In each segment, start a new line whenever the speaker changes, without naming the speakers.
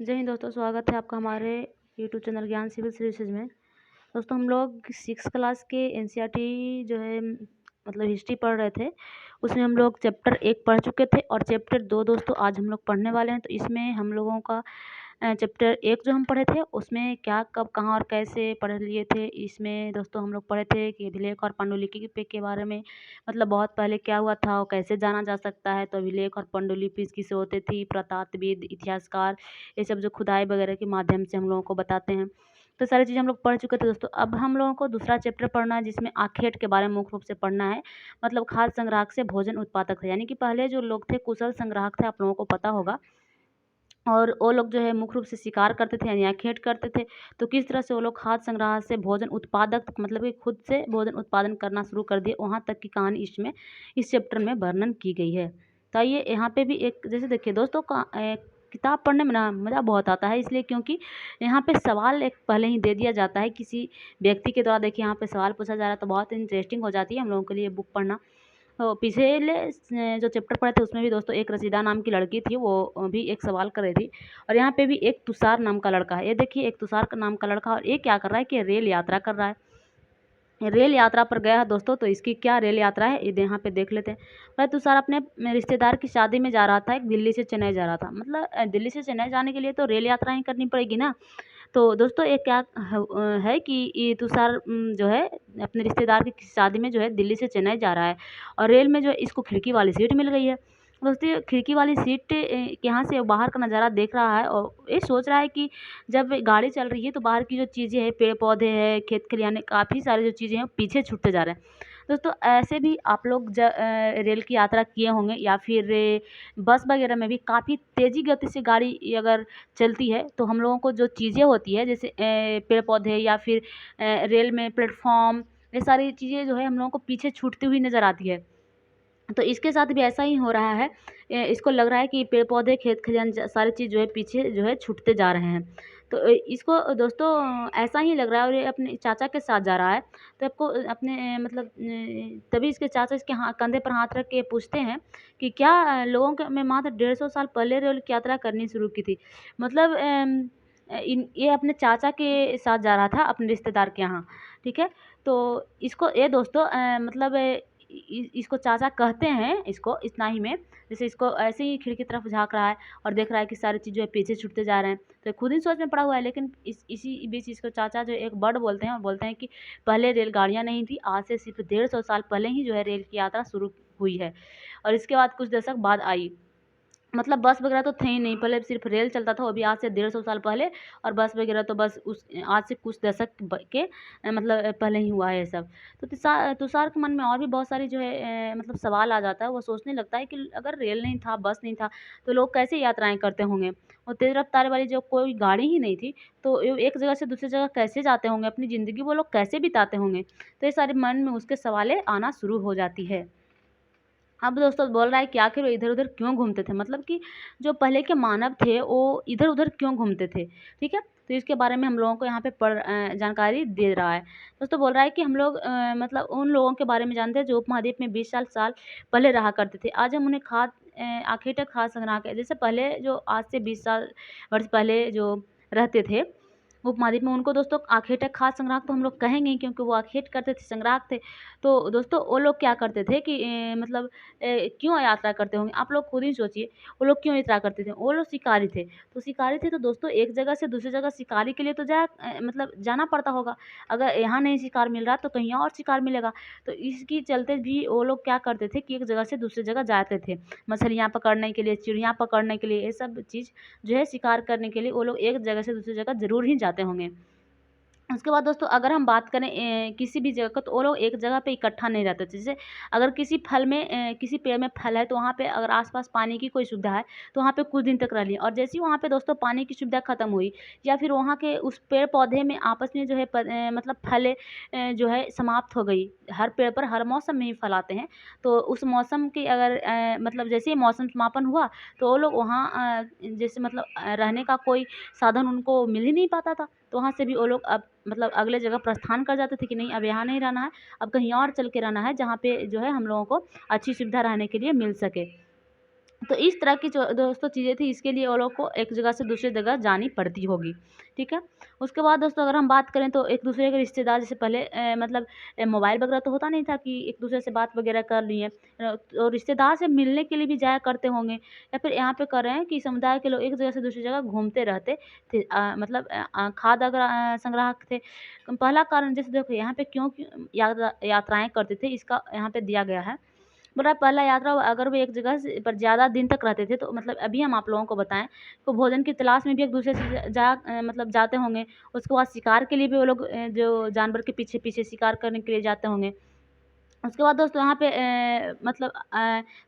जय हिंद दोस्तों, स्वागत है आपका हमारे यूट्यूब चैनल ज्ञान सिविल सर्विसेज में। दोस्तों हम लोग 6 क्लास के एनसीईआरटी जो है मतलब हिस्ट्री पढ़ रहे थे। उसमें हम लोग चैप्टर 1 पढ़ चुके थे और चैप्टर 2 दोस्तों आज हम लोग पढ़ने वाले हैं। तो इसमें हम लोगों का चैप्टर 1 जो हम पढ़े थे उसमें क्या कब कहाँ और कैसे पढ़ लिए थे। इसमें दोस्तों हम लोग पढ़े थे कि अभिलेख और पांडुलिपि के बारे में, मतलब बहुत पहले क्या हुआ था और कैसे जाना जा सकता है। तो अभिलेख और पांडुलिपि किसे होती थी, प्रत्यात्वविद, इतिहासकार, ये सब जो खुदाई वगैरह के माध्यम से हम लोगों को बताते हैं। तो सारी चीज़ें हम लोग पढ़ चुके थे दोस्तों। अब हम लोगों को दूसरा चैप्टर पढ़ना है जिसमें आखेट के बारे में मुख्य रूप से पढ़ना है। मतलब खाद्य संग्राहक से भोजन उत्पादक थे, यानी कि पहले जो लोग थे कुशल संग्राहक थे, आप लोगों को पता होगा। और वो लोग जो है मुख्य रूप से शिकार करते थे यानी आखेट करते थे। तो किस तरह से वो लोग खाद्य संग्राहक से भोजन उत्पादक तक, मतलब कि खुद से भोजन उत्पादन करना शुरू कर दिए, वहाँ तक की कहानी इसमें इस चैप्टर में वर्णन की गई है। तो आइए यहाँ पे भी एक जैसे देखिए दोस्तों का किताब पढ़ने में ना मज़ा बहुत आता है, इसलिए क्योंकि यहाँ पे सवाल एक पहले ही दे दिया जाता है किसी व्यक्ति के द्वारा। देखिए यहाँ पे सवाल पूछा जा रहा है तो बहुत इंटरेस्टिंग हो जाती है हम लोगों के लिए बुक पढ़ना। तो पिछले जो चैप्टर पढ़े थे उसमें भी दोस्तों एक रसीदा नाम की लड़की थी, वो भी एक सवाल कर रही थी। और यहाँ पे भी एक तुषार नाम का लड़का है। ये देखिए एक तुषार का नाम का लड़का, और ये क्या कर रहा है कि रेल यात्रा कर रहा है। रेल यात्रा पर गया है दोस्तों, तो इसकी क्या रेल यात्रा है ये यहाँ पे देख लेते हैं। भाई तुषार अपने रिश्तेदार की शादी में जा रहा था, एक दिल्ली से चेन्नई जा रहा था। मतलब दिल्ली से चेन्नई जाने के लिए तो रेल यात्रा ही करनी पड़ेगी ना। तो दोस्तों एक क्या है कि ये तुषार जो है अपने रिश्तेदार की शादी में जो है दिल्ली से चेन्नई जा रहा है, और रेल में जो है इसको खिड़की वाली सीट मिल गई है। दोस्तों ये खिड़की वाली सीट यहाँ से बाहर का नज़ारा देख रहा है और ये सोच रहा है कि जब गाड़ी चल रही है तो बाहर की जो चीज़ें हैं, पेड़ पौधे हैं, खेत खलियाने, काफ़ी सारे जो चीज़ें हैं पीछे छूटते जा रहे हैं। दोस्तों ऐसे भी आप लोग रेल की यात्रा किए होंगे या फिर बस वगैरह में भी काफ़ी तेज़ी गति से गाड़ी अगर चलती है तो हम लोगों को जो चीज़ें होती है जैसे पेड़ पौधे या फिर रेल में प्लेटफॉर्म, ये सारी चीज़ें जो है हम लोगों को पीछे छूटती हुई नज़र आती है। तो इसके साथ भी ऐसा ही हो रहा है। इसको लग रहा है कि पेड़ पौधे, खेत खलियान सारी चीज़ जो है पीछे जो है छूटते जा रहे हैं। तो इसको दोस्तों ऐसा ही लग रहा है, और ये अपने चाचा के साथ जा रहा है। तो आपको अपने मतलब तभी इसके चाचा इसके कंधे पर हाथ रख के पूछते हैं कि क्या लोगों के में मात्र 150 साल पहले रेल की यात्रा करनी शुरू की थी। मतलब ये अपने चाचा के साथ जा रहा था अपने रिश्तेदार के यहाँ, ठीक है। तो इसको ये दोस्तों मतलब इसको चाचा कहते हैं, इसको इतना ही में जैसे इसको ऐसे ही खिड़की की तरफ झाँक रहा है और देख रहा है कि सारी चीज़ जो है पीछे छूटते जा रहे हैं। तो खुद ही सोच में पड़ा हुआ है, लेकिन इसी बीच इसको चाचा जो एक वर्ड बोलते हैं और बोलते हैं कि पहले रेलगाड़ियाँ नहीं थी, आज से सिर्फ 150 साल पहले ही जो है रेल की यात्रा शुरू हुई है, और इसके बाद कुछ दशक बाद आई। मतलब बस वगैरह तो थे ही नहीं, पहले सिर्फ रेल चलता था, वो भी आज से 150 साल पहले। और बस वगैरह तो बस उस आज से कुछ दशक के मतलब पहले ही हुआ है ये सब। तो तुषार के मन में और भी बहुत सारी जो है मतलब सवाल आ जाता है। वो सोचने लगता है कि अगर रेल नहीं था, बस नहीं था, तो लोग कैसे यात्राएं करते होंगे। और तेज़ रफ्तार वाली जो कोई गाड़ी ही नहीं थी, तो एक जगह से दूसरी जगह कैसे जाते होंगे, अपनी ज़िंदगी वो लोग कैसे बिताते होंगे। तो ये सारे मन में उसके सवालें आना शुरू हो जाती है। अब दोस्तों बोल रहा है कि आखिर वो इधर-उधर क्यों घूमते थे, मतलब कि जो पहले के मानव थे वो इधर-उधर क्यों घूमते थे, ठीक है? तो इसके बारे में हम लोगों को यहाँ पे जानकारी दे रहा है। दोस्तों बोल रहा है कि हम लोग मतलब उन लोगों के बारे में जानते हैं जो उपमहाद्वीप में 20 साल पहले रहा करते थे। आज हम उन्हें आखेटक खाद्य संग्राहक जैसे पहले जो आज से 20 साल वर्ष पहले जो रहते थे उपमहाद्वीप में, उनको दोस्तों आखेटक खाद्य संग्राहक तो हम लोग कहेंगे ही, क्योंकि वो आखेट करते थे, संग्राहक थे। तो दोस्तों वो लोग क्या करते थे कि मतलब क्यों यात्रा करते होंगे, आप लोग खुद ही सोचिए। वो लोग क्यों यात्रा करते थे, वो लोग शिकारी थे। तो शिकारी थे तो दोस्तों एक जगह से दूसरी जगह शिकारी के लिए तो मतलब जाना पड़ता होगा। अगर यहाँ नहीं शिकार मिल रहा तो कहीं और शिकार मिलेगा। तो इसकी चलते भी वो लोग क्या करते थे कि एक जगह से दूसरी जगह जाते थे, मछलियाँ पकड़ने के लिए, चिड़िया पकड़ने के लिए, ये सब चीज़ जो है शिकार करने के लिए वो लोग एक जगह से दूसरी जगह ज़रूर ही जाते होंगे। उसके बाद दोस्तों अगर हम बात करें किसी भी जगह का, तो वो लोग एक जगह पे इकट्ठा नहीं रहते थे। जैसे अगर किसी फल में किसी पेड़ में फल है तो वहाँ पे अगर आस-पास पानी की कोई सुविधा है तो वहाँ पे कुछ दिन तक रह लिए, और जैसे ही वहाँ पे दोस्तों पानी की सुविधा खत्म हुई या फिर वहाँ के उस पेड़-पौधे में आपस में जो है मतलब फलें जो है समाप्त हो गई। हर पेड़ पर हर मौसम में ही फल आते हैं। तो उस मौसम की अगर मतलब जैसे ही मौसम समापन हुआ तो वो लोग वहाँ जैसे मतलब रहने का कोई साधन उनको मिल ही नहीं पाता था। तो वहाँ से भी वो लोग अब मतलब अगले जगह प्रस्थान कर जाते थे कि नहीं अब यहाँ नहीं रहना है, अब कहीं और चल के रहना है जहाँ पे जो है हम लोगों को अच्छी सुविधा रहने के लिए मिल सके। तो इस तरह की जो दोस्तों चीज़ें थी, इसके लिए वो लोग को एक जगह से दूसरी जगह जानी पड़ती होगी, ठीक है। उसके बाद दोस्तों अगर हम बात करें तो एक दूसरे के रिश्तेदार जैसे पहले मतलब मोबाइल वगैरह तो होता नहीं था कि एक दूसरे से बात वगैरह कर लिए, तो रिश्तेदार से मिलने के लिए भी जाया करते होंगे, या फिर यहाँ पे कर रहे हैं कि समुदाय के लोग एक जगह से दूसरी जगह घूमते रहते थे, मतलब खाद्य अगर संग्राहक थे। पहला कारण जैसे देखो यहाँ पे क्यों यात्राएं करते थे, इसका यहाँ पे दिया गया है। बोला पहला यात्रा अगर वो एक जगह से पर ज़्यादा दिन तक रहते थे, तो मतलब अभी हम आप लोगों को बताएँ, तो भोजन की तलाश में भी एक-दूसरे से मतलब जाते होंगे। उसके बाद शिकार के लिए भी वो लोग जो जानवर के पीछे-पीछे शिकार करने के लिए जाते होंगे। उसके बाद दोस्तों यहाँ पे मतलब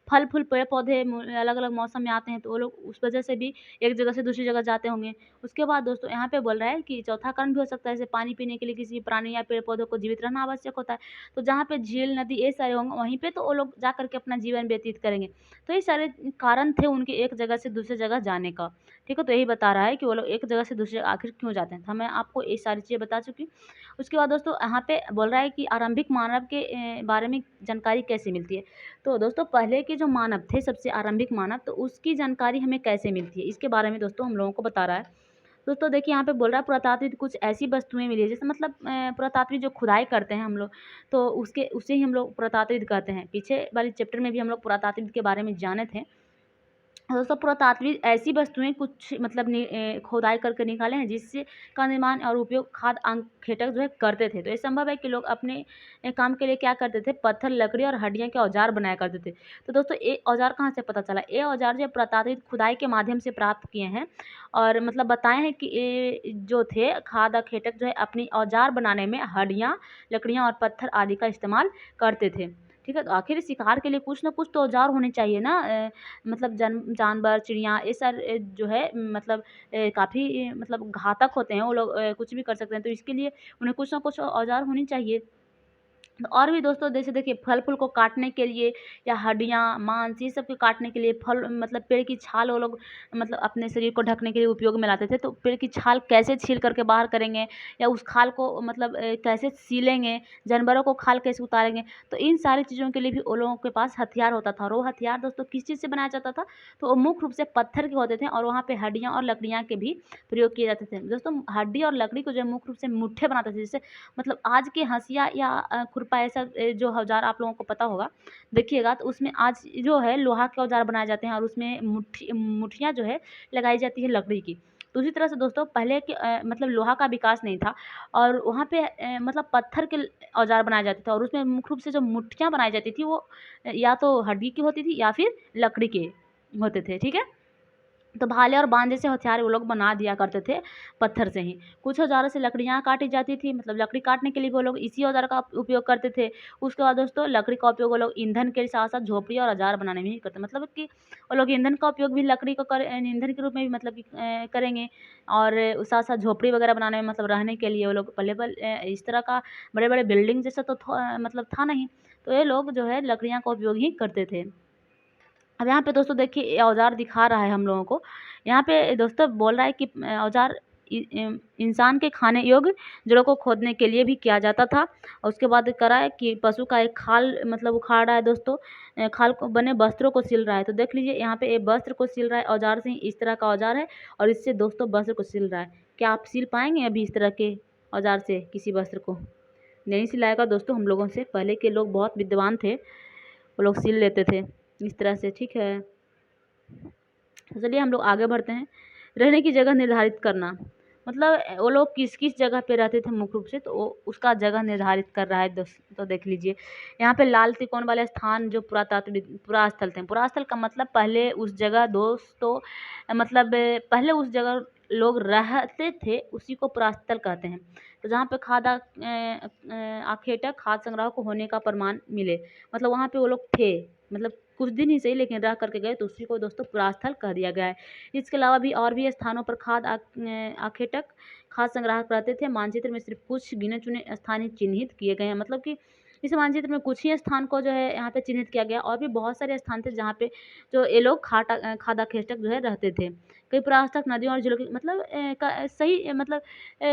फल-फूल, पेड़-पौधे अलग-अलग मौसम में आते हैं, तो वो लोग उस वजह से भी एक जगह से दूसरी जगह जाते होंगे। उसके बाद दोस्तों यहाँ पे बोल रहा है कि चौथा कारण भी हो सकता है, जैसे पानी पीने के लिए किसी प्राणी या पेड़-पौधों को जीवित रहना आवश्यक होता है। तो जहाँ पे झील, नदी ये सारे होंगे, वहीं पे तो वो लोग जा कर के अपना जीवन व्यतीत करेंगे। तो ये सारे कारण थे उनके एक जगह से दूसरी जगह जाने का। ठीक है? तो यही बता रहा है कि वो लोग एक जगह से दूसरी जगह आखिर क्यों जाते हैं। तो मैं आपको ये सारी चीज़ें बता चुकी हूँ। उसके बाद दोस्तों यहाँ पे बोल रहा है कि आरंभिक मानव के बारे में जानकारी कैसे मिलती है। तो दोस्तों पहले के जो मानव थे, सबसे आरंभिक मानव, तो उसकी जानकारी हमें कैसे मिलती है, इसके बारे में दोस्तों हम लोगों को बता रहा है। दोस्तों देखिए यहाँ पे बोल रहा है पुरातात्विक कुछ ऐसी वस्तुएं मिली है, जैसे मतलब पुरातात्विक जो खुदाई करते हैं हम लोग, तो उसके उसे ही हम लोग पुरातात्विक कहते हैं। पीछे वाली चैप्टर में भी हम लोग पुरातात्विक के बारे में जाने थे। दोस्तों पुरातात्विक ऐसी वस्तुएं कुछ मतलब खोदाई करके निकाले हैं, जिससे का निर्माण और उपयोग खाद्य अंगखेटक जो है करते थे। तो ये संभव है कि लोग अपने काम के लिए क्या करते थे, पत्थर, लकड़ी और हड्डियां के औजार बनाया करते थे। तो दोस्तों ये औजार कहाँ से पता चला, ये औजार जो है पुरातात्विक खुदाई के माध्यम से प्राप्त किए हैं, और मतलब बताए हैं कि ये जो थे खाद्य अंगखेटक जो है अपनी औजार बनाने में हड्डियाँ, लकड़ियाँ और पत्थर आदि का इस्तेमाल करते थे। ठीक है, तो आखिर शिकार के लिए कुछ ना कुछ तो औजार होने चाहिए ना, मतलब जानवर, चिड़िया, ये सारे जो है मतलब काफ़ी मतलब घातक होते हैं, वो लोग कुछ भी कर सकते हैं, तो इसके लिए उन्हें कुछ ना कुछ औजार होनी चाहिए। और भी दोस्तों जैसे देखिए फल-फूल को काटने के लिए, या हड्डियाँ, मांस, ये सब को काटने के लिए, फल मतलब पेड़ की छाल वो लोग मतलब अपने शरीर को ढकने के लिए उपयोग में लाते थे। तो पेड़ की छाल कैसे छील करके बाहर करेंगे, या उस खाल को मतलब कैसे सीलेंगे, जानवरों को खाल कैसे उतारेंगे, तो इन सारी चीज़ों के लिए भी वो लोगों के पास हथियार होता था। और वो हथियार दोस्तों किस चीज़ से बनाया जाता था, तो वो मुख्य रूप से पत्थर के होते थे, और वहाँ पे हड्डियाँ और लकड़ियाँ के भी प्रयोग किए जाते थे। दोस्तों हड्डी और लकड़ी को जो है मुख्य रूप से मुट्ठे बनाते थे, जैसे मतलब आज के हँसिया या खुरपा, ऐसा जो औजार आप लोगों को पता होगा, देखिएगा तो उसमें आज जो है लोहा के औजार बनाए जाते हैं, और उसमें मुठियाँ जो है लगाई जाती है लकड़ी की। तो उसी तरह से दोस्तों पहले के मतलब लोहा का विकास नहीं था, और वहाँ पे मतलब पत्थर के औजार बनाए जाते थे, और उसमें मुख्य रूप से जो मुठियाँ बनाई जाती थी, वो या तो हड्डी की होती थी या फिर लकड़ी के होते थे, ठीक है। तो भाले और बाँध जैसे हथियार वो लोग बना दिया करते थे पत्थर से ही। कुछ औज़ारों से लकड़ियाँ काटी जाती थी, मतलब लकड़ी काटने के लिए वो लोग इसी औज़ार का उपयोग करते थे। उसके बाद दोस्तों लकड़ी का उपयोग वो लोग ईंधन के साथ-साथ झोपड़ी और औज़ार बनाने में ही करते हैं। मतलब कि वो लोग ईंधन का उपयोग भी लकड़ी को ईंधन के रूप में भी मतलब कि करेंगे, और साथ-साथ झोपड़ी वगैरह बनाने में, मतलब रहने के लिए वो लोग इस तरह का बड़े-बड़े बिल्डिंग जैसा तो मतलब था नहीं। तो ये लोग जो है लकड़ियाँ का उपयोग ही करते थे। अब यहाँ पे दोस्तों देखिए ये औज़ार दिखा रहा है हम लोगों को। यहाँ पे दोस्तों बोल रहा है कि औज़ार इंसान के खाने योग्य जड़ों को खोदने के लिए भी किया जाता था। और उसके बाद करा है कि पशु का एक खाल मतलब उखाड़ रहा है दोस्तों, खाल को बने वस्त्रों को सिल रहा है। तो देख लीजिए यहाँ पे ये वस्त्र को सिल रहा है औज़ार से ही, इस तरह का औज़ार है, और इससे दोस्तों वस्त्र को सिल रहा है। क्या आप सिल पाएँगे अभी इस तरह के औज़ार से किसी वस्त्र को? नहीं सिलाएगा दोस्तों हम लोगों से। पहले के लोग बहुत विद्वान थे, वो लोग सिल लेते थे इस तरह से, ठीक है। तो चलिए हम लोग आगे बढ़ते हैं। रहने की जगह निर्धारित करना, मतलब वो लोग किस-किस जगह पे रहते थे मुख्य रूप से, तो वो उसका जगह निर्धारित कर रहा है तो देख लीजिए। यहाँ पे लाल त्रिकोण वाले स्थान जो पुरास्थल थे। पुरास्थल का मतलब पहले उस जगह दोस्तों मतलब पहले उस जगह लोग रहते थे, उसी को पुरास्थल कहते हैं। तो जहाँ पे आखेटक खाद्य संग्रह को होने का प्रमाण मिले, मतलब वहाँ पे वो लोग थे, मतलब कुछ दिन ही सही लेकिन रह करके गए, तो उसी को दोस्तों पुरास्थल कह दिया गया है। इसके अलावा भी और भी स्थानों पर आखेटक खाद्य संग्राहक रहते थे। मानचित्र में सिर्फ कुछ गिने चुने स्थान ही चिन्हित किए गए हैं, मतलब कि इस मानचित्र में कुछ ही स्थान को जो है यहाँ पे चिन्हित किया गया, और भी बहुत सारे स्थान थे जहाँ पे जो ये लोग खादा खेचक जो है रहते थे। कई पुरातत्व नदियों और झीलों की मतलब सही मतलब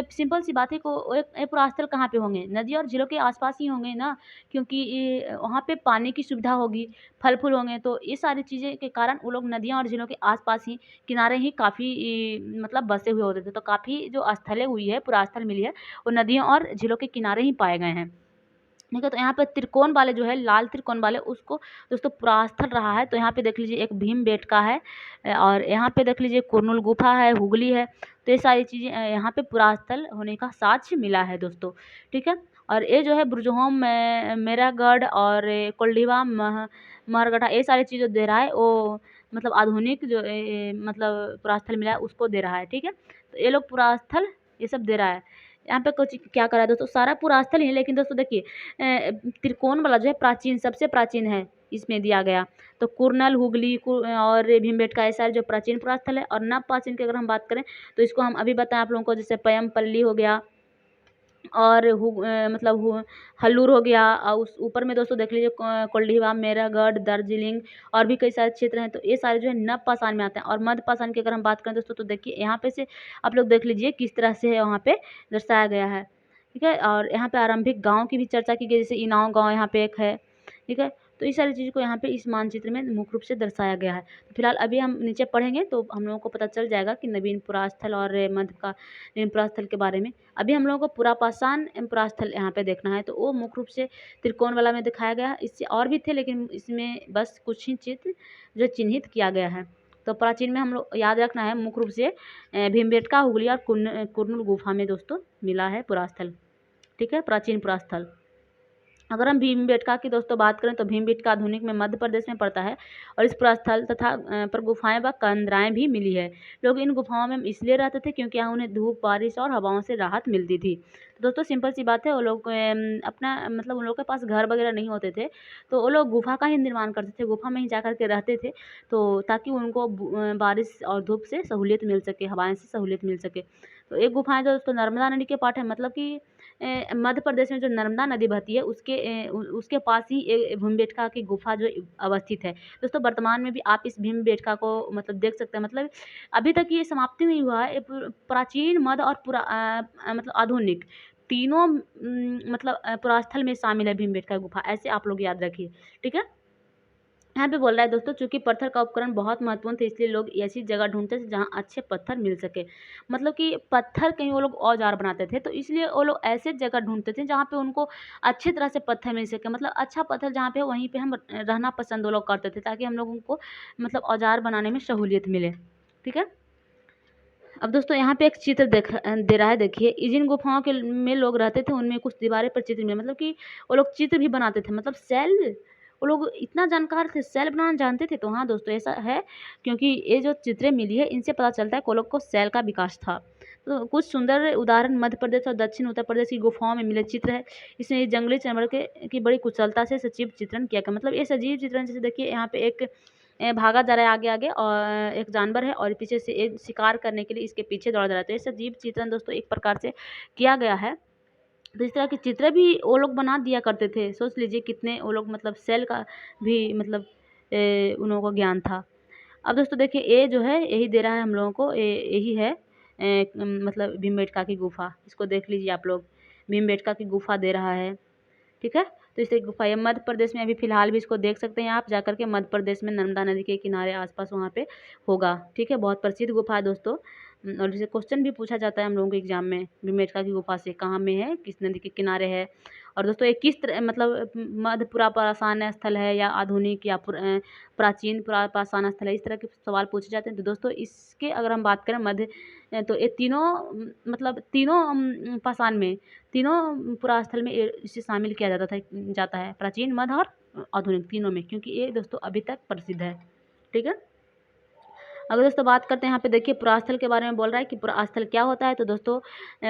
सिंपल सी बात है को एक पुरास्थल कहाँ पे होंगे, नदी और झीलों के आसपास ही होंगे ना, क्योंकि वहाँ पे पानी की सुविधा होगी, फल फूल होंगे, तो ये सारी चीज़ें के कारण वो लोग नदियाँ और झीलों के आसपास ही किनारे ही काफ़ी मतलब बसे हुए होते थे। तो काफ़ी जो स्थलें हुई है, पुरास्थल मिली है, वो नदियों और झीलों के किनारे ही पाए गए हैं। ठीक है, तो यहाँ पे त्रिकोण वाले जो है, लाल त्रिकोण वाले, उसको दोस्तों पुरास्थल रहा है। तो यहाँ पे देख लीजिए एक भीमबेटका है, और यहाँ पे देख लीजिए कुरनूल गुफा है, हुगली है। तो ये सारी चीज़ें यहाँ पे पुरास्थल होने का साक्ष्य मिला है दोस्तों। ठीक है, और ये जो है बुरजहोम, मेरागढ़ और कोल्डीवा, महरगढ़ा, ये सारी चीज़ें दे रहा है वो, मतलब आधुनिक जो मतलब पुरास्थल मिला है उसको दे रहा है। ठीक है, तो ये लोग पुरास्थल ये सब दे रहा है। यहाँ पे कुछ क्या करा है दोस्तों, सारा पुरास्थल ही है, लेकिन दोस्तों देखिए त्रिकोण वाला जो है प्राचीन, सबसे प्राचीन है इसमें दिया गया। तो कुरनल, हुगली और भीमबेटका, ऐसा जो प्राचीन पुरास्थल है। और नव प्राचीन की अगर हम बात करें तो इसको हम अभी बताएं आप लोगों को, जैसे पयमपल्ली हो गया, और मतलब हल्लूर हो गया, और उस ऊपर में दोस्तों देख लीजिए कोल्डीवा, मेरागढ़, दार्जिलिंग, और भी कई सारे क्षेत्र हैं। तो ये सारे जो है नव पाषाण में आते हैं। और मध्य पाषाण की अगर हम बात करें दोस्तों, तो देखिए यहाँ पे से आप लोग देख लीजिए किस तरह से है वहाँ पे दर्शाया गया है। ठीक है, और यहाँ पे आरंभिक गाँव की भी चर्चा की गई, जैसे इनाव गाँव यहाँ पे एक है। ठीक है, तो इस सारी चीज़ को यहाँ पे इस मानचित्र में मुख्य रूप से दर्शाया गया है। तो फिलहाल अभी हम नीचे पढ़ेंगे तो हम लोगों को पता चल जाएगा कि नवीन पुरास्थल और मध्य का नवीन पुरास्थल के बारे में। अभी हम लोगों को पुरापाषाण पुरास्थल यहाँ पे देखना है, तो वो मुख्य रूप से त्रिकोण वाला में दिखाया गया है। इससे और भी थे, लेकिन इसमें बस कुछ ही चित्र जो चिन्हित किया गया है। तो प्राचीन में हम लोग याद रखना है, मुख्य रूप से भीमबेटका, हुगली और कुरनूल गुफा में दोस्तों मिला है पुरास्थल। ठीक है, प्राचीन पुरास्थल। अगर हम भीमबेटका की दोस्तों बात करें, तो भीमबेटका आधुनिक में मध्य प्रदेश में पड़ता है, और इस पुरास्थल तथा पर गुफाएं व कंदराएं भी मिली है। लोग इन गुफाओं में इसलिए रहते थे क्योंकि यहाँ उन्हें धूप, बारिश और हवाओं से राहत मिलती थी। तो दोस्तों सिंपल सी बात है, वो लोग अपना मतलब उन लोग के पास घर वगैरह नहीं होते थे, तो वो लोग गुफा का ही निर्माण करते थे, गुफा में ही जा के रहते थे, तो ताकि उनको बारिश और धूप से सहूलियत मिल सके, हवाएं से सहूलियत मिल सके। तो एक गुफाएं जो दोस्तों नर्मदा नदी के पास है, मतलब कि मध्य प्रदेश में जो नर्मदा नदी बहती है उसके पास ही भीमबेटका की गुफा जो अवस्थित है। दोस्तों वर्तमान में भी आप इस भीमबेटका को मतलब देख सकते हैं, मतलब अभी तक ये समाप्ति नहीं हुआ है। ये प्राचीन, मध्य और मतलब आधुनिक तीनों मतलब पुरास्थल में शामिल है भीमबेटका गुफा, ऐसे आप लोग याद रखिए। ठीक है, यहाँ पे बोल रहा है दोस्तों, चूंकि पत्थर का उपकरण बहुत महत्वपूर्ण थे, इसलिए लोग ऐसी जगह ढूंढते थे जहाँ अच्छे पत्थर मिल सके। मतलब कि पत्थर कहीं वो लोग औजार बनाते थे, तो इसलिए वो लोग ऐसे जगह ढूंढते थे जहाँ पे उनको अच्छी तरह से पत्थर मिल सके, मतलब अच्छा पत्थर जहाँ पे वहीं पे हम रहना पसंद वो लोग करते थे, ताकि हम लोगों को मतलब औजार बनाने में सहूलियत मिले। ठीक है, अब दोस्तों यहाँ पे एक चित्र दे रहा है, देखिए जिन गुफाओं के में लोग रहते थे उनमें कुछ दीवारें पर चित्र मिले, मतलब कि वो लोग चित्र भी बनाते थे, मतलब सेल, वो लोग इतना जानकार थे, सेल बनाना जानते थे। तो हाँ दोस्तों ऐसा है, क्योंकि ये जो चित्रें मिली है इनसे पता चलता है कि वो लोग को सेल का विकास था। तो कुछ सुंदर उदाहरण मध्य प्रदेश और दक्षिण उत्तर प्रदेश की गुफाओं में मिले चित्र है। इसमें जंगली जानवर के की बड़ी कुशलता से सजीव चित्रण किया गया, मतलब ये सजीव चित्रण, जैसे देखिए यहाँ पे एक भागा जा रहा है आगे आगे, और एक जानवर है और पीछे से एक शिकार करने के लिए इसके पीछे दौड़ा जा रहा है। तो ये सजीव चित्रण दोस्तों एक प्रकार से किया गया है। तो इस तरह के चित्र भी वो लोग बना दिया करते थे। सोच लीजिए कितने वो लोग मतलब सेल का भी मतलब उन लोगों को ज्ञान था। अब दोस्तों देखिए ये जो है यही दे रहा है हम लोगों को, यही है मतलब भीमबेटका की गुफा, इसको देख लीजिए आप लोग, भीमबेटका की गुफा दे रहा है। ठीक है, तो इसे गुफा ये मध्य प्रदेश में अभी फिलहाल भी इसको देख सकते हैं आप जाकर के, मध्य प्रदेश में नर्मदा नदी के किनारे आसपास वहाँ पे होगा। ठीक है, बहुत प्रसिद्ध गुफा है दोस्तों, और जिसे क्वेश्चन भी पूछा जाता है हम लोगों के एग्जाम में, भीमबेटका की गुफा से कहाँ में है, किस नदी के किनारे है, और दोस्तों ये किस तरह मतलब मध्य पुरापाषाण स्थल है या आधुनिक या प्राचीन पुरापाषाण स्थल है, इस तरह के सवाल पूछे जाते हैं। तो दोस्तों इसके अगर हम बात करें मध्य, तो ये तीनों मतलब तीनों पाषाण में, तीनों पुरास्थल में इसे शामिल किया जाता है, प्राचीन, मध्य और आधुनिक तीनों में, क्योंकि ये दोस्तों अभी तक प्रसिद्ध है। ठीक है, अगर दोस्तों बात करते हैं यहाँ पे देखिए पुरास्थल के बारे में बोल रहा है कि पुरास्थल क्या होता है। तो दोस्तों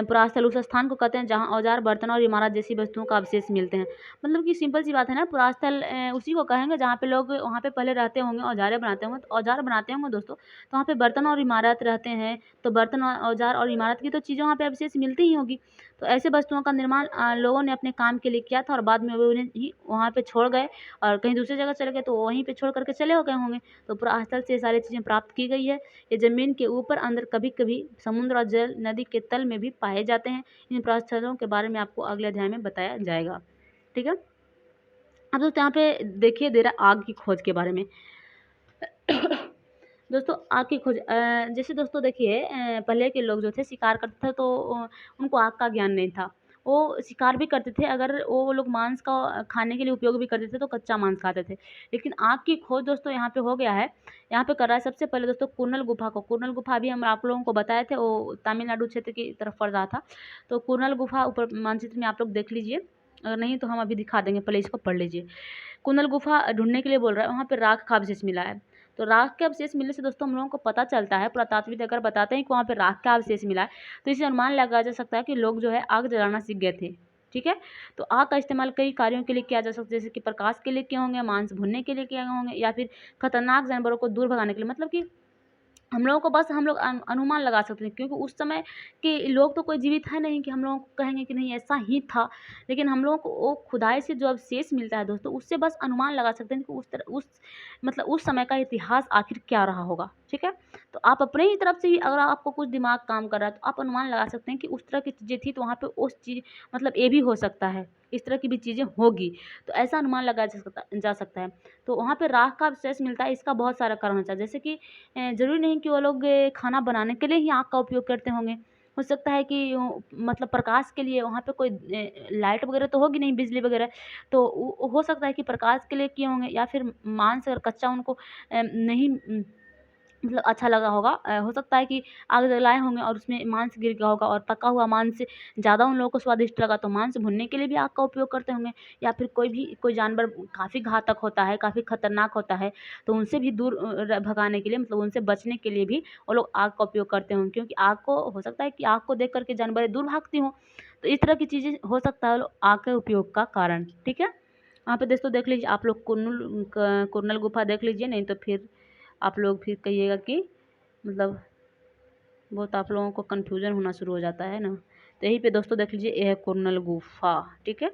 पुरास्थल उस स्थान को कहते हैं जहाँ औजार बर्तन और इमारत जैसी वस्तुओं का अवशेष मिलते हैं। मतलब कि सिंपल सी बात है ना, पुरास्थल उसी को कहेंगे जहाँ पे लोग वहाँ पे पहले रहते होंगे, औजारें बनाते होंगे। तो औजार बनाते होंगे दोस्तों, तो वहाँ पे बर्तन और इमारत रहते हैं। तो बर्तन औजार और इमारत की तो चीज़ें वहाँ पे अवशेष मिलती ही होगी। तो ऐसे वस्तुओं का निर्माण लोगों ने अपने काम के लिए किया था और बाद में वो उन्हें ही वहाँ पे छोड़ गए और कहीं दूसरी जगह चले गए तो वहीं पे छोड़ करके चले हो गए होंगे। तो पुरास्थल से ये सारी चीज़ें प्राप्त की गई है। ये ज़मीन के ऊपर अंदर कभी-कभी समुद्र और जल नदी के तल में भी पाए जाते हैं। इन पुरास्थलों के बारे में आपको अगले अध्याय में बताया जाएगा। ठीक है। अब दोस्तों यहाँ पे देखिए दे रहा है आग की खोज के बारे में। दोस्तों आग की खोज जैसे दोस्तों देखिए पहले के लोग जो थे शिकार करते थे तो उनको आग का ज्ञान नहीं था। वो शिकार भी करते थे, अगर वो लोग मांस का खाने के लिए उपयोग भी करते थे तो कच्चा मांस खाते थे। लेकिन आग की खोज दोस्तों यहाँ पे हो गया है। यहाँ पे कर रहा है सबसे पहले दोस्तों कुरनल गुफा को। कुरनल गुफा भी हम आप लोगों को बताए थे, वो तमिलनाडु क्षेत्र की तरफ पड़ रहा था। तो कुरनल गुफा ऊपर मानचित्र में आप लोग देख लीजिए, अगर नहीं तो हम अभी दिखा देंगे, पहले इसको पढ़ लीजिए। कुरनल गुफा ढूंढने के लिए बोल रहा है, वहाँ पे राख का अवशेष मिला है। तो राख के अवशेष मिलने से दोस्तों हम लोगों को पता चलता है, पुरातात्विक अगर बताते हैं कि वहाँ पे राख का अवशेष मिला है, तो इसे अनुमान लगाया जा सकता है कि लोग जो है आग जलाना सीख गए थे। ठीक है। तो आग का इस्तेमाल कई कार्यों के लिए किया जा सकता है, जैसे कि प्रकाश के लिए किए होंगे, मांस भुनने के लिए किए होंगे, या फिर खतरनाक जानवरों को दूर भगाने के लिए। मतलब कि हम लोगों को बस हम लोग अनुमान लगा सकते हैं, क्योंकि उस समय के लोग तो कोई जीवित है नहीं कि हम लोगों को कहेंगे कि नहीं ऐसा ही था। लेकिन हम लोगों को वो खुदाई से जो अवशेष मिलता है दोस्तों, उससे बस अनुमान लगा सकते हैं कि उस मतलब उस समय का इतिहास आखिर क्या रहा होगा। ठीक है। तो आप अपने ही तरफ से ही अगर आपको कुछ दिमाग काम कर रहा है तो आप अनुमान लगा सकते हैं कि उस तरह की चीज़ें थी तो वहाँ पे उस चीज़ मतलब ये भी हो सकता है, इस तरह की भी चीज़ें होगी। तो ऐसा अनुमान लगाया जा सकता है। तो वहाँ पे राख का अवशेष मिलता है, इसका बहुत सारा कारण होता है। जैसे कि ज़रूरी नहीं कि वो लोग खाना बनाने के लिए ही आग का उपयोग करते होंगे। हो सकता है कि मतलब प्रकाश के लिए वहाँ पे कोई लाइट वगैरह तो होगी नहीं, बिजली वगैरह। तो हो सकता है कि प्रकाश के लिए किए होंगे, या फिर मांस अगर कच्चा उनको नहीं मतलब अच्छा लगा होगा। हो सकता है कि आग जलाए होंगे और उसमें मांस गिर गया होगा और पका हुआ मांस ज़्यादा उन लोगों को स्वादिष्ट लगा, तो मांस भुनने के लिए भी आग का उपयोग करते होंगे। या फिर कोई जानवर काफ़ी घातक होता है, काफ़ी खतरनाक होता है, तो उनसे भी दूर भगाने के लिए, मतलब उनसे बचने के लिए भी वो लोग आग का उपयोग करते होंगे, क्योंकि आग को हो सकता है कि आग को देख करके जानवरें दूर भागती हों। तो इस तरह की चीज़ें हो सकता है आग के उपयोग का कारण। ठीक है। वहाँ पे दोस्तों देख लीजिए आप लोग कुरनल गुफा देख लीजिए, नहीं तो फिर आप लोग फिर कहिएगा कि मतलब बहुत आप लोगों को कन्फ्यूजन होना शुरू हो जाता है ना। तो यहीं पे दोस्तों देख लीजिए, ये है कुरनल गुफा। ठीक है।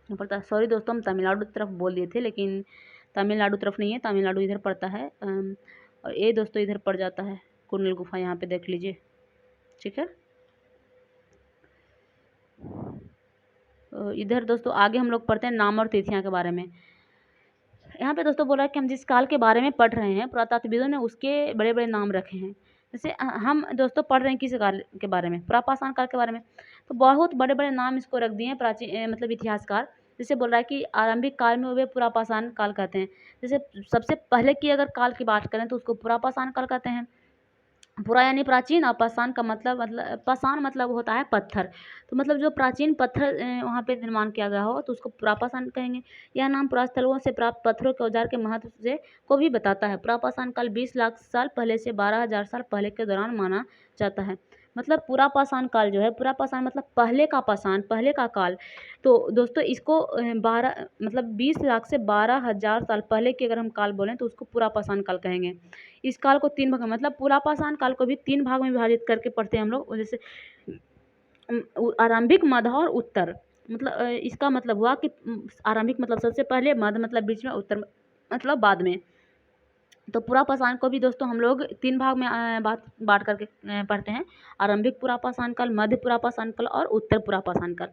पड़ता है, सॉरी दोस्तों हम तमिलनाडु तरफ बोल दिए थे, लेकिन तमिलनाडु तरफ नहीं है, तमिलनाडु इधर पड़ता है। और ये दोस्तों इधर पड़ जाता है कुरनल गुफा, यहाँ पे देख लीजिए। ठीक है। इधर दोस्तों आगे हम लोग पढ़ते हैं नाम और तिथियाँ के बारे में। यहाँ पे दोस्तों बोला है कि हम जिस काल के बारे में पढ़ रहे हैं, पुरातात्विदों ने उसके बड़े बड़े नाम रखे हैं। जैसे हम दोस्तों पढ़ रहे हैं किस काल के बारे में, पुरापाषाण काल के बारे में, तो बहुत बड़े बड़े नाम इसको रख दिए हैं प्राचीन मतलब इतिहासकार। जैसे बोल रहा है कि आरंभिक काल में वे पुरापाषाण काल कहते हैं। जैसे सबसे पहले की अगर काल की बात करें तो उसको पुरापाषाण काल कहते हैं। पुरा यानी प्राचीन, और पाषाण का मतलब पाषाण मतलब होता है पत्थर। तो मतलब जो प्राचीन पत्थर वहाँ पे निर्माण किया गया हो तो उसको पुरापाषाण कहेंगे। यह नाम पुरास्थलों से प्राप्त पत्थरों के औजार के महत्व से को भी बताता है। पुरापाषाण काल 20 लाख साल पहले से 12,000 साल पहले के दौरान माना जाता है। मतलब पुरापाषाण काल जो है, पुरापाषाण मतलब पहले का पाषाण, पहले का काल। तो दोस्तों इसको 12 मतलब 20 लाख से 12,000 साल पहले की अगर हम काल बोलें तो उसको पुरापाषाण काल कहेंगे। इस काल को 3 भाग में, मतलब पुरापाषाण काल को भी 3 भाग में विभाजित करके पढ़ते हैं हम लोग। जैसे आरंभिक, मध्य और उत्तर। मतलब इसका मतलब हुआ कि आरंभिक मतलब सबसे पहले, मध्य मतलब बीच में, उत्तर मतलब बाद में। तो पुरापाषाण को भी दोस्तों हम लोग 3 भाग में बांट करके पढ़ते हैं। आरंभिक पुरापाषाण काल, मध्य पुरापाषाण काल और उत्तर पुरापाषाण काल।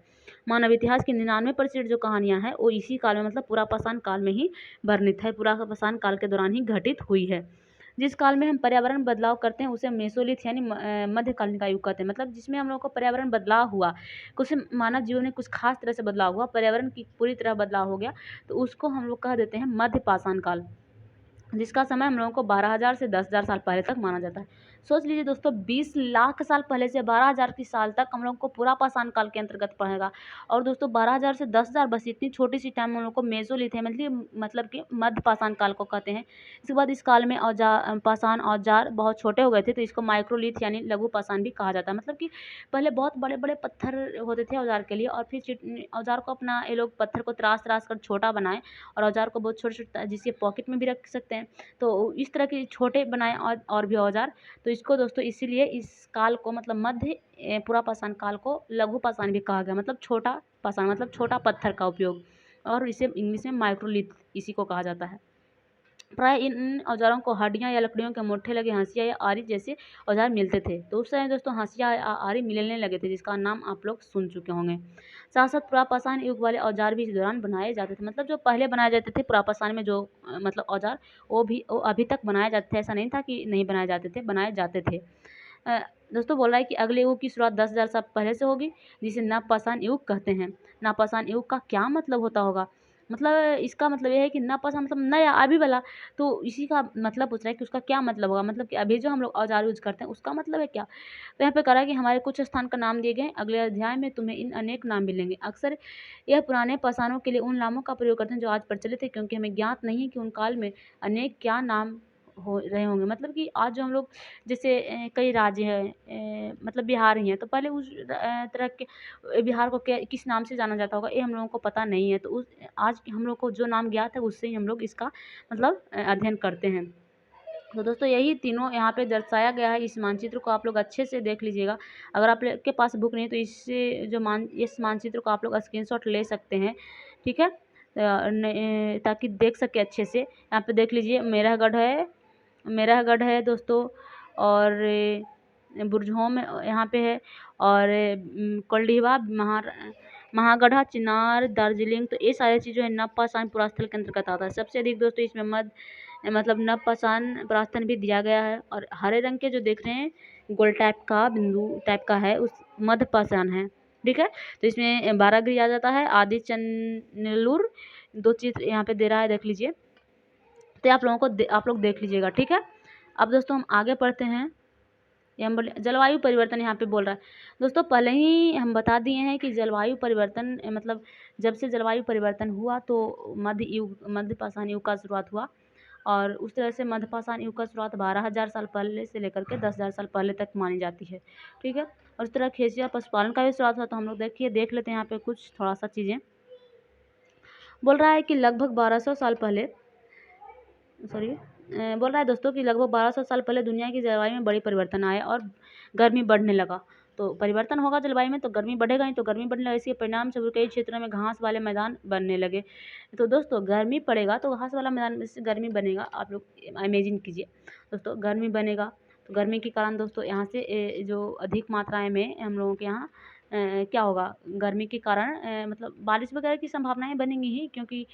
मानव इतिहास की 99% जो कहानियाँ हैं वो इसी काल में मतलब पुरापाषाण काल में ही वर्णित है, पुरापाषाण काल के दौरान ही घटित हुई है। जिस काल में हम पर्यावरण बदलाव करते हैं उसे मेसोलिथ यानी मध्यकालीन का युग कहते हैं। मतलब जिसमें हम लोग को पर्यावरण बदलाव हुआ, कुछ मानव जीवन में कुछ खास तरह से बदलाव हुआ, पर्यावरण की पूरी तरह बदलाव हो गया, तो उसको हम लोग कह देते हैं मध्यपाषाण काल, जिसका समय हम लोगों को 12,000 से 10,000 साल पहले तक माना जाता है। सोच लीजिए दोस्तों 20 लाख साल पहले से 12,000 की साल तक हम लोग को पूरा पाषाण काल के अंतर्गत पड़ेगा। और दोस्तों 12,000 से 10,000 बस इतनी छोटी सी टाइम में हम लोग को मेसोलिथ मतलब कि मध्य पाषाण काल को कहते हैं। इसके बाद इस काल में पाषाण औजार बहुत छोटे हो गए थे, तो इसको माइक्रोलिथ यानी लघु पाषाण भी कहा जाता है। मतलब कि पहले बहुत बड़े बड़े पत्थर होते थे औजार के लिए, और फिर औजार को अपना ये लोग पत्थर को त्रास त्रास कर छोटा बनाए और औजार को बहुत छोटे छोटे जिसके पॉकेट में भी रख सकते हैं, तो इस तरह के छोटे बनाए और भी औजार। तो इसको दोस्तों इसीलिए इस काल को मतलब मध्य पूरा पाषाण काल को लघु पाषाण भी कहा गया, मतलब छोटा पाषाण मतलब छोटा पत्थर का उपयोग, और इसे इंग्लिश में माइक्रोलिथ इसी को कहा जाता है। प्राय इन औजारों को हड्डियां या लकड़ियों के मुट्ठे लगे हंसिया या आरी जैसे औजार मिलते थे। तो उस समय दोस्तों हंसिया या आरी मिलने लगे थे, जिसका नाम आप लोग सुन चुके होंगे। साथ साथ पुरापाषाण युग वाले औजार भी इस दौरान बनाए जाते थे। मतलब जो पहले बनाए जाते थे पुरापाषाण में जो मतलब औजार, वो अभी तक बनाए जाते थे। ऐसा नहीं था कि नहीं बनाए जाते थे, बनाए जाते थे। अ, दोस्तों बोल रहा है कि अगले युग की शुरुआत 10,000 साल पहले से होगी, जिसे नवपाषाण युग कहते हैं। नवपाषाण युग का क्या मतलब होता होगा? मतलब इसका मतलब ये है कि नवपाषाण मतलब नया अभी वाला, तो इसी का मतलब पूछ रहा है कि उसका क्या मतलब होगा, मतलब कि अभी जो हम लोग औजार यूज करते हैं उसका मतलब है क्या। तो यहाँ पे कह रहा है कि हमारे कुछ स्थान का नाम दिए गए, अगले अध्याय में तुम्हें इन अनेक नाम मिलेंगे। अक्सर यह पुराने पाषाणों के लिए उन नामों का प्रयोग करते हैं जो आज प्रचलित है, क्योंकि हमें ज्ञात नहीं है कि उन काल में अनेक क्या नाम हो रहे होंगे। मतलब कि आज जो हम लोग जैसे कई राज्य हैं, मतलब बिहार ही है, तो पहले उस तरह के बिहार को क्या किस नाम से जाना जाता होगा ये हम लोगों को पता नहीं है। तो उस आज हम लोग को जो नाम ज्ञात है उससे ही हम लोग इसका मतलब अध्ययन करते हैं। तो दोस्तों यही तीनों यहाँ पे दर्शाया गया है। इस मानचित्र को आप लोग अच्छे से देख लीजिएगा। अगर आप के पास बुक नहीं है तो इससे जो इस मानचित्र को आप लोग स्क्रीनशॉट ले सकते हैं, ठीक है, ताकि देख सके अच्छे से। यहाँ पे देख लीजिए मेरहगढ़ है दोस्तों, और बुरझोम यहाँ पे है, और कोल्डीवा महागढ़ा चिनार दार्जिलिंग। तो ये सारी चीज़ें है नवपाषाण पुरास्थल के अंतर्गत आता है। सबसे अधिक दोस्तों इसमें मतलब नवपाषाण पुरास्थल भी दिया गया है। और हरे रंग के जो देख रहे हैं गोल टाइप का बिंदु टाइप का है उस मध्य पाषाण है, ठीक है। तो इसमें बारागिरी आ जाता है, आदि चंदनेलूर, दो चित्र यहाँ पे दे रहा है, देख लीजिए। तो आप लोग देख लीजिएगा, ठीक है। अब दोस्तों हम आगे पढ़ते हैं। ये हम बोले जलवायु परिवर्तन यहाँ पे बोल रहा है। दोस्तों पहले ही हम बता दिए हैं कि जलवायु परिवर्तन मतलब जब से जलवायु परिवर्तन हुआ तो मध्य पाषाण युग का शुरुआत हुआ, और उस तरह से मध्य पाषाण युग का शुरुआत 12,000 साल पहले से लेकर के 10,000 साल पहले तक मानी जाती है, ठीक है। और इस तरह खेसिया पशुपालन का भी शुरुआत हुआ। तो हम लोग देख लेते हैं यहाँ पे कुछ थोड़ा सा चीज़ें। बोल रहा है कि लगभग 1200 साल पहले बोल रहा है दोस्तों कि लगभग 1200 साल पहले दुनिया की जलवायु में बड़ी परिवर्तन आया और गर्मी बढ़ने लगा। तो परिवर्तन होगा जलवायु में तो गर्मी बढ़ेगा ही, तो गर्मी बढ़ने लगा, इसके परिणाम स्वरूप कई क्षेत्रों में घास वाले मैदान बनने लगे। तो दोस्तों गर्मी पड़ेगा तो घास वाला मैदान से गर्मी बनेगा, आप लोग इमेजिन कीजिए दोस्तों, गर्मी बनेगा। तो गर्मी के कारण दोस्तों यहाँ से जो अधिक मात्राएं में हम लोगों के यहाँ क्या होगा, गर्मी के कारण मतलब बारिश वगैरह की संभावनाएं बनेंगी ही, क्योंकि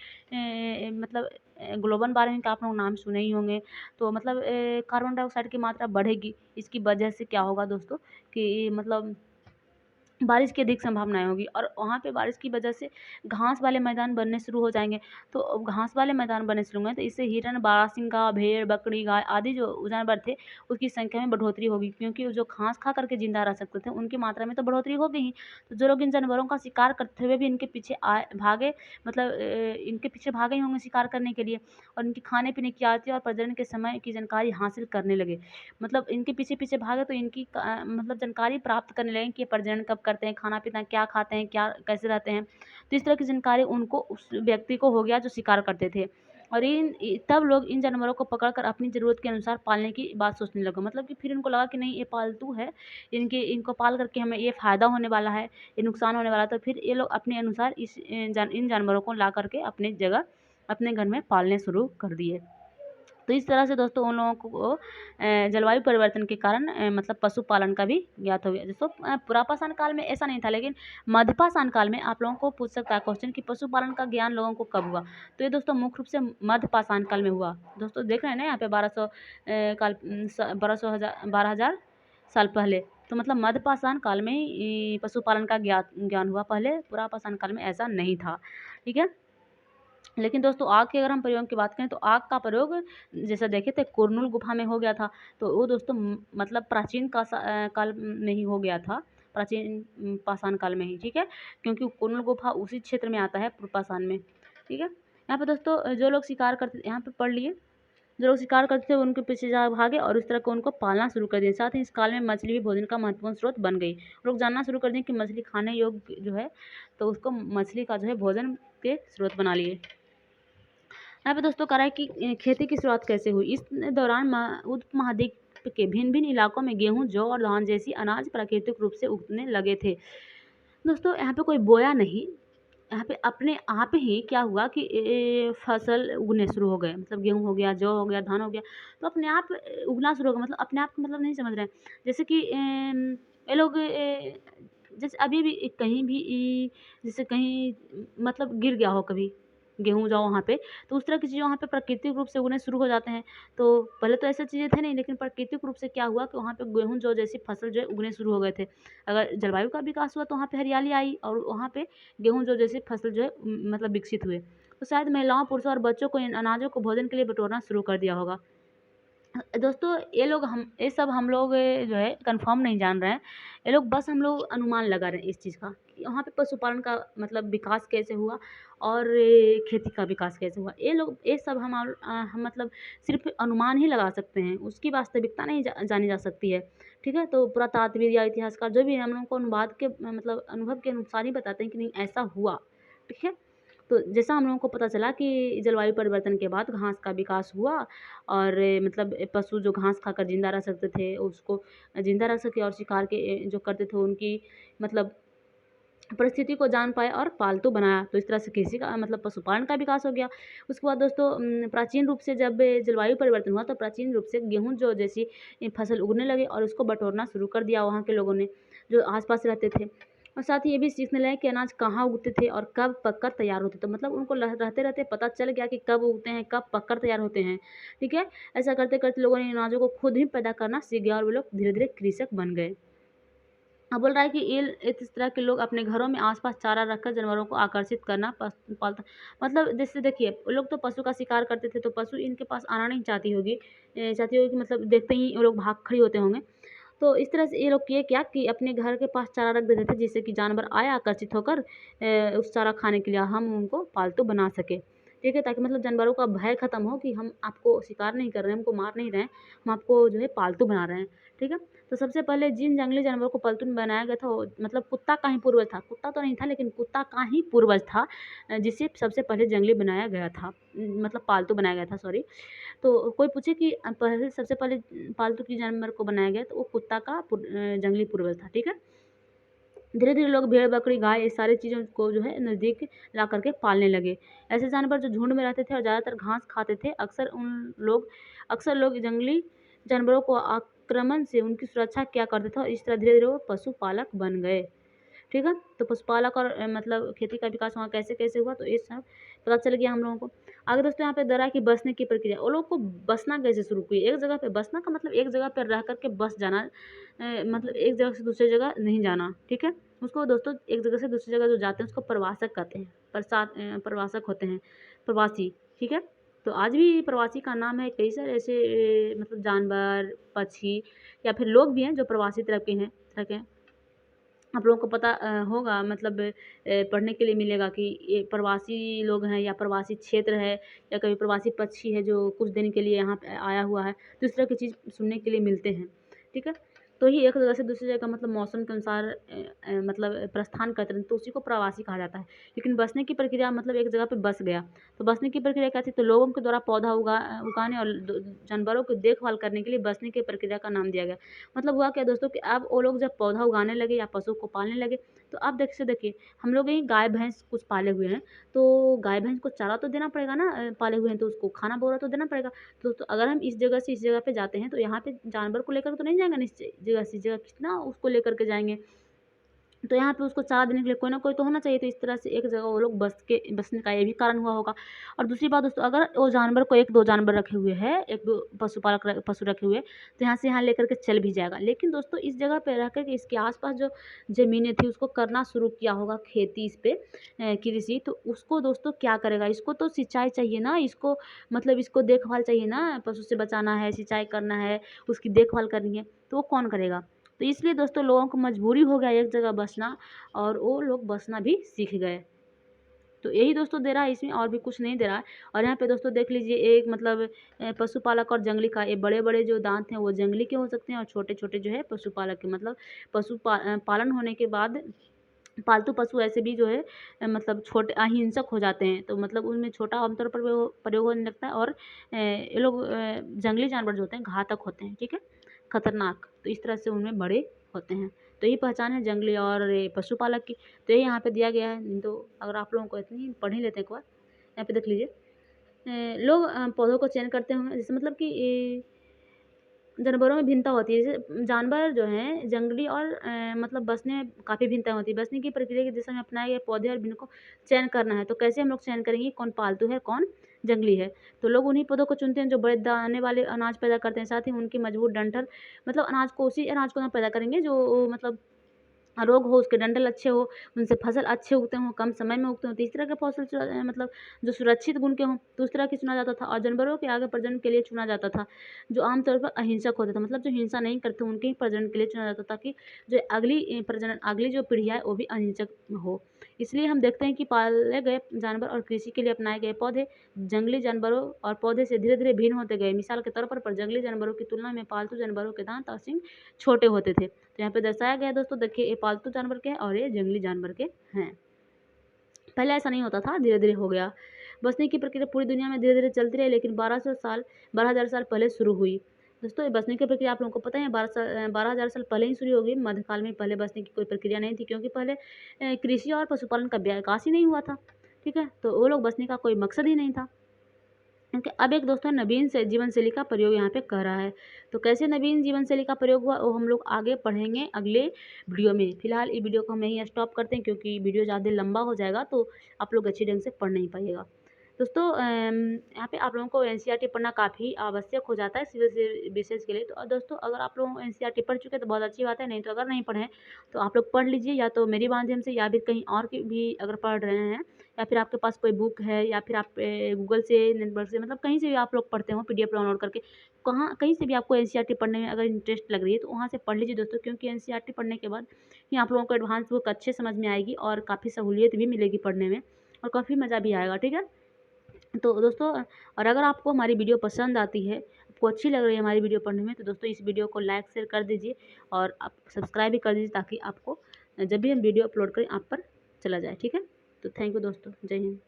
मतलब ग्लोबल वार्मिंग का आप लोग नाम सुने ही होंगे। तो मतलब कार्बन डाइऑक्साइड की मात्रा बढ़ेगी। इसकी वजह से क्या होगा दोस्तों कि मतलब बारिश की अधिक संभावनाएं होगी, और वहाँ पे बारिश की वजह से घास वाले मैदान बनने शुरू हो जाएंगे। तो अब घास वाले मैदान बनने शुरू होंगे तो इससे हिरन, बारहसिंगा, भेड़, बकरी, गाय आदि जो जानवर थे उसकी संख्या में बढ़ोतरी होगी, क्योंकि जो घास खा करके जिंदा रह सकते थे उनकी मात्रा में तो बढ़ोतरी होगी ही। तो जो लोग इन जानवरों का शिकार करते हुए भी इनके पीछे भागे, मतलब इनके पीछे भागे ही होंगे शिकार करने के लिए, और इनके खाने पीने की आदतें और प्रजनन के समय की जानकारी हासिल करने लगे। मतलब इनके पीछे पीछे भागे तो इनकी मतलब जानकारी प्राप्त करने लगे कि ये प्रजनन कब करते हैं, खाना पीना क्या खाते हैं, क्या कैसे रहते हैं। तो इस तरह की जानकारी उनको उस व्यक्ति को हो गया जो शिकार करते थे, और तब लोग इन जानवरों को पकड़कर अपनी ज़रूरत के अनुसार पालने की बात सोचने लगे। मतलब कि फिर इनको लगा कि नहीं ये पालतू है, इनको पाल करके हमें ये फ़ायदा होने वाला है, ये नुकसान होने वाला है। तो फिर ये लोग अपने अनुसार इन जानवरों को ला करके अपनी जगह अपने घर में पालने शुरू कर दिए। तो इस तरह से दोस्तों उन लोगों को जलवायु परिवर्तन के कारण मतलब पशुपालन का भी ज्ञात हो गया। दोस्तों पुरापाषाण काल में ऐसा नहीं था, लेकिन मध्यपाषाण काल में आप लोगों को पूछ सकता है क्वेश्चन कि पशुपालन का ज्ञान लोगों को कब हुआ। तो ये दोस्तों मुख्य रूप से मध्यपाषाण काल में हुआ। दोस्तों देख रहे हैं ना यहाँ पे 12,000 साल पहले। तो मतलब मध्यपाषाण काल में ही पशुपालन का ज्ञान हुआ, पहले पुरापाषाण काल में ऐसा नहीं था, ठीक है। लेकिन दोस्तों आग के अगर हम प्रयोग की बात करें तो आग का प्रयोग जैसा देखे थे कुरनूल गुफा में हो गया था। तो वो दोस्तों मतलब प्राचीन काल में ही हो गया था, प्राचीन पाषाण काल में ही, ठीक है, क्योंकि कुरनूल गुफा उसी क्षेत्र में आता है पाषाण में, ठीक है। यहाँ पे दोस्तों जो लोग शिकार करते, यहाँ पे पढ़ लिए, जो लोग शिकार करते थे उनके पीछे जा भागे और इस तरह को उनको पालना शुरू कर दिया। साथ ही इस काल में मछली भी भोजन का महत्वपूर्ण स्रोत बन गई। लोग जानना शुरू कर दिए कि मछली खाने योग्य जो है, तो उसको मछली का जो है भोजन के स्रोत बना लिए। यहाँ पे दोस्तों कराई की खेती की शुरुआत कैसे हुई। इस दौरान उपमहाद्वीप के भिन्न भिन्न इलाकों में गेहूं, जौ और धान जैसी अनाज प्राकृतिक रूप से उगने लगे थे। दोस्तों यहाँ पे कोई बोया नहीं, यहाँ पे अपने आप ही क्या हुआ कि फसल उगने शुरू हो गए। मतलब गेहूं हो गया, जौ हो गया, धान हो गया, तो अपने आप उगना शुरू हो गया। मतलब अपने आप का मतलब नहीं समझ रहे हैं। जैसे कि ये लोग जैसे अभी भी कहीं भी जैसे कहीं मतलब गिर गया हो कभी गेहूँ जौ वहाँ पे, तो उस तरह की चीज़ें वहाँ पे प्राकृतिक रूप से उगने शुरू हो जाते हैं। तो पहले तो ऐसी चीज़ें थे नहीं, लेकिन प्राकृतिक रूप से क्या हुआ कि वहाँ पे गेहूँ जौ जैसी फसल जो है उगने शुरू हो गए थे। अगर जलवायु का विकास हुआ तो वहाँ पे हरियाली आई और वहाँ पे गेहूँ जौ जैसी फसल जो है मतलब विकसित हुए। तो शायद महिलाओं, पुरुषों और बच्चों को इन अनाजों को भोजन के लिए बटोरना शुरू कर दिया होगा। दोस्तों ये सब हम लोग जो है कंफर्म नहीं जान रहे हैं। ये लोग बस हम लोग अनुमान लगा रहे हैं इस चीज़ का कि वहाँ पे पशुपालन का मतलब विकास कैसे हुआ और खेती का विकास कैसे हुआ। ये सब हम मतलब सिर्फ अनुमान ही लगा सकते हैं, उसकी वास्तविकता नहीं जानी जा सकती है, ठीक है। तो पुरातात्विद या इतिहासकार जो भी है हम लोगों को अनुवाद के मतलब अनुभव के अनुसार ही बताते हैं कि नहीं ऐसा हुआ, ठीक है। तो जैसा हम लोगों को पता चला कि जलवायु परिवर्तन के बाद घास का विकास हुआ और मतलब पशु जो घास खाकर ज़िंदा रह सकते थे, उसको ज़िंदा रख सके और शिकार के जो करते थे उनकी मतलब परिस्थिति को जान पाए और पालतू बनाया। तो इस तरह से कृषि का मतलब पशुपालन का विकास हो गया। उसके बाद दोस्तों प्राचीन रूप से जब जलवायु परिवर्तन हुआ तो प्राचीन रूप से गेहूँ जौ जैसी फसल उगने लगे और उसको बटोरना शुरू कर दिया वहाँ के लोगों ने, जो आस-पास रहते थे। और साथ ही ये भी सीखने लगे कि अनाज कहाँ उगते थे और कब पककर तैयार होते थे। मतलब उनको रहते-रहते पता चल गया कि कब उगते हैं, कब पककर तैयार होते हैं, ठीक है। ऐसा करते-करते लोगों ने अनाजों को खुद ही पैदा करना सीख गया और वो लोग धीरे-धीरे कृषक बन गए। अब बोल रहा है कि इस तरह के लोग अपने घरों में आस-पास चारा रखकर जानवरों को आकर्षित करना पालता, मतलब जैसे देखिए वो लोग तो पशु का शिकार करते थे, तो पशु इनके पास आना नहीं चाहती होगी कि मतलब देखते ही वो लोग भाग खड़े होते होंगे। तो इस तरह से ये लोग किए क्या कि अपने घर के पास चारा रख देते थे, जिससे कि जानवर आए आकर्षित होकर उस चारा खाने के लिए हम उनको पालतू बना सकें। ठीक है? ताकि मतलब जानवरों का भय ख़त्म हो कि हम आपको शिकार नहीं कर रहे हैं, हमको मार नहीं रहे हैं, हम आपको जो है पालतू बना रहे हैं। ठीक है? तो सबसे पहले जिन जंगली जानवरों को पालतू बनाया गया था वो मतलब कुत्ता का ही पूर्वज था। कुत्ता तो नहीं था लेकिन कुत्ता का ही पूर्वज था, जिसे सबसे पहले जंगली बनाया गया था, मतलब पालतू बनाया गया था, सॉरी। तो कोई पूछे कि पहले सबसे पहले पालतू किस जानवर को बनाया गया, तो वो कुत्ता का जंगली पूर्वज था, ठीक है। धीरे-धीरे लोग भेड़, बकरी, गाय इस सारी चीज़ों को जो है नज़दीक ला कर के पालने लगे। ऐसे जानवर जो झुंड में रहते थे और ज़्यादातर घास खाते थे, अक्सर लोग जंगली जानवरों को आक्रमण से उनकी सुरक्षा किया करते थे और इस तरह धीरे-धीरे वो पशुपालक बन गए। ठीक है? तो पशुपालक और मतलब खेती का विकास वहाँ कैसे-कैसे हुआ, तो ये सब पता चल गया हम लोगों को। आगे दोस्तों यहाँ पे दर्रा की बसने की प्रक्रिया। वो लोग को बसना कैसे शुरू हुई? एक जगह पे बसना का मतलब एक जगह पे रह कर के बस जाना, मतलब एक जगह से दूसरी जगह नहीं जाना, ठीक है? उसको दोस्तों एक जगह से दूसरी जगह जो जाते हैं उसको प्रवासक कहते हैं। प्रवासक होते हैं, प्रवासी, ठीक है? तो आज भी प्रवासी का नाम है, कई सारे ऐसे मतलब जानवर, पक्षी या फिर लोग भी हैं जो प्रवासी तरह के हैं। आप लोगों को पता होगा, मतलब पढ़ने के लिए मिलेगा कि ये प्रवासी लोग हैं या प्रवासी क्षेत्र है या कभी प्रवासी पक्षी है जो कुछ दिन के लिए यहाँ पे आया हुआ है, तो इस तरह की चीज़ सुनने के लिए मिलते हैं, ठीक है। तो ये एक जगह से दूसरी जगह मतलब मौसम के अनुसार मतलब प्रस्थान करते हैं, तो उसी को प्रवासी कहा जाता है। लेकिन बसने की प्रक्रिया मतलब एक जगह पे बस गया, तो बसने की प्रक्रिया क्या थी, तो लोगों के द्वारा पौधा उगाने और जानवरों की देखभाल करने के लिए बसने की प्रक्रिया का नाम दिया गया। मतलब हुआ क्या दोस्तों कि अब वो लोग जब पौधा उगाने लगे या पशु को पालने लगे, तो अब देखिए हम लोग यही गाय भैंस कुछ पाले हुए हैं, तो गाय भैंस को चारा तो देना पड़ेगा ना, पाले हुए हैं तो उसको खाना वगैरह तो देना पड़ेगा। तो अगर हम इस जगह से इस जगह पे जाते हैं तो यहाँ पे जानवर को लेकर तो नहीं जाएंगे ना, इस जगह से इस जगह, कितना उसको लेकर के जाएंगे। तो यहाँ पे उसको चारा देने के लिए कोई ना कोई तो होना चाहिए, तो इस तरह से एक जगह वो लोग बसने का ये भी कारण हुआ होगा। और दूसरी बात दोस्तों, अगर वो जानवर को 1-2 जानवर रखे हुए हैं, 1-2 पशु रखे हुए हैं, तो यहाँ से यहाँ लेकर के चल भी जाएगा। लेकिन दोस्तों इस जगह पे रह कर के इसके आस-पास जो ज़मीनें थी उसको करना शुरू किया होगा खेती इस पे कृषि, तो उसको दोस्तों क्या करेगा? इसको तो सिंचाई चाहिए ना, इसको मतलब इसको देखभाल चाहिए ना, पशु से बचाना है, सिंचाई करना है, उसकी देखभाल करनी है, तो वो कौन करेगा? तो इसलिए दोस्तों लोगों को मजबूरी हो गया एक जगह बसना, और वो लोग बसना भी सीख गए। तो यही दोस्तों दे रहा है इसमें, और भी कुछ नहीं दे रहा है। और यहाँ पे दोस्तों देख लीजिए, एक मतलब पशुपालक और जंगली का ये बड़े-बड़े जो दाँत हैं वो जंगली के हो सकते हैं, और छोटे-छोटे जो है पशुपालक के, मतलब पालन होने के बाद पालतू पशु ऐसे भी जो है मतलब छोटे अहिंसक हो जाते हैं, तो मतलब उनमें छोटा आमतौर पर वो प्रयोग होने लगता है, और ये लोग जंगली जानवर जो होते हैं घातक होते हैं, ठीक है? खतरनाक, तो इस तरह से उनमें बड़े होते हैं। तो यही पहचान है जंगली और ये पशुपालक की, तो यही यहाँ पे दिया गया है। नहीं तो अगर आप लोगों को इतनी पढ़ ही लेते हैं एक बार, यहाँ पे देख लीजिए। लोग पौधों को चयन करते होंगे, जैसे मतलब कि जानवरों में भिन्नता होती है। जैसे जानवर जो हैं जंगली और मतलब बसने में काफ़ी भिन्नता होती है। बसने की प्रक्रिया की दिशा में अपनाए गए पौधे और भीनों को चयन करना है, तो कैसे हम लोग चयन करेंगे कौन पालतू है, कौन जंगली है? तो लोग उन्हीं पौधों को चुनते हैं जो बड़े दाने वाले अनाज पैदा करते हैं, साथ ही उनकी मजबूत डंठल, मतलब उसी अनाज को ना पैदा करेंगे जो मतलब रोग हो, उसके डंठल अच्छे हो, उनसे फसल अच्छे उगते हों, कम समय में उगते हों, तो इस तरह के फसल मतलब जो सुरक्षित गुण के हों, तो उस तरह की चुना जाता था। और जानवरों के आगे प्रजनन के लिए चुना जाता था, जो आमतौर पर अहिंसक होते थे, मतलब जो हिंसा नहीं करते उनके ही प्रजनन के लिए चुना जाता था, ताकि जो अगली जो पीढ़ियाँ है वो भी अहिंसक हो। इसलिए हम देखते हैं कि पाले गए जानवर और कृषि के लिए अपनाए गए पौधे जंगली जानवरों और पौधे से धीरे-धीरे भिन्न होते गए। मिसाल के तौर पर जंगली जानवरों की तुलना में पालतू जानवरों के दाँत और सींग छोटे होते थे। तो यहाँ पे दर्शाया गया है दोस्तों, देखिए ये पालतू जानवर के हैं और ये जंगली जानवर के हैं। पहले ऐसा नहीं होता था, धीरे-धीरे हो गया। बसने की प्रक्रिया पूरी दुनिया में धीरे-धीरे चलती रही, लेकिन 12,000 साल पहले शुरू हुई। दोस्तों ये बसने की प्रक्रिया आप लोगों को पता है 12,000 साल पहले ही शुरू हो गई। मध्यकाल में पहले बसने की कोई प्रक्रिया नहीं थी, क्योंकि पहले कृषि और पशुपालन का विकास ही नहीं हुआ था। ठीक है? तो वो लोग बसने का कोई मकसद ही नहीं था। क्योंकि अब एक दोस्तों नवीन से जीवन शैली का प्रयोग यहाँ पे कर रहा है। तो कैसे नवीन जीवन शैली का प्रयोग हुआ वो हम लोग आगे पढ़ेंगे अगले वीडियो में। फिलहाल इस वीडियो को हम यहीं स्टॉप करते हैं, क्योंकि वीडियो ज़्यादा लंबा हो जाएगा तो आप लोग अच्छी ढंग से पढ़ नहीं पाइएगा। दोस्तों यहाँ पे आप लोगों को एनसीईआरटी पढ़ना काफ़ी आवश्यक हो जाता है सिविल विशेष के लिए। तो दोस्तों अगर आप लोग एनसीईआरटी पढ़ चुके हैं तो बहुत अच्छी बात है, नहीं तो अगर नहीं पढ़े हैं तो आप लोग पढ़ लीजिए, या तो मेरे माध्यम से या फिर कहीं और की भी अगर पढ़ रहे हैं, या फिर आपके पास कोई बुक है, या फिर आप गूगल से नेटवर्क से मतलब कहीं से भी आप लोग पढ़ते हो पीडीएफ डाउनलोड करके, कहाँ कहीं से भी आपको एनसीईआरटी पढ़ने में अगर इंटरेस्ट लग रही है तो वहाँ से पढ़ लीजिए दोस्तों, क्योंकि एनसीईआरटी पढ़ने के बाद ही आप लोगों को एडवांस बुक अच्छे समझ में आएगी और काफ़ी सहूलियत भी मिलेगी पढ़ने में, और काफ़ी मज़ा भी आएगा। ठीक है? तो दोस्तों और अगर आपको हमारी वीडियो पसंद आती है, आपको अच्छी लग रही है हमारी वीडियो पढ़ने में, तो दोस्तों इस वीडियो को लाइक शेयर कर दीजिए, और आप सब्सक्राइब भी कर दीजिए, ताकि आपको जब भी हम वीडियो अपलोड करें आप पर चला जाए। ठीक है? तो थैंक यू दोस्तों, जय हिंद।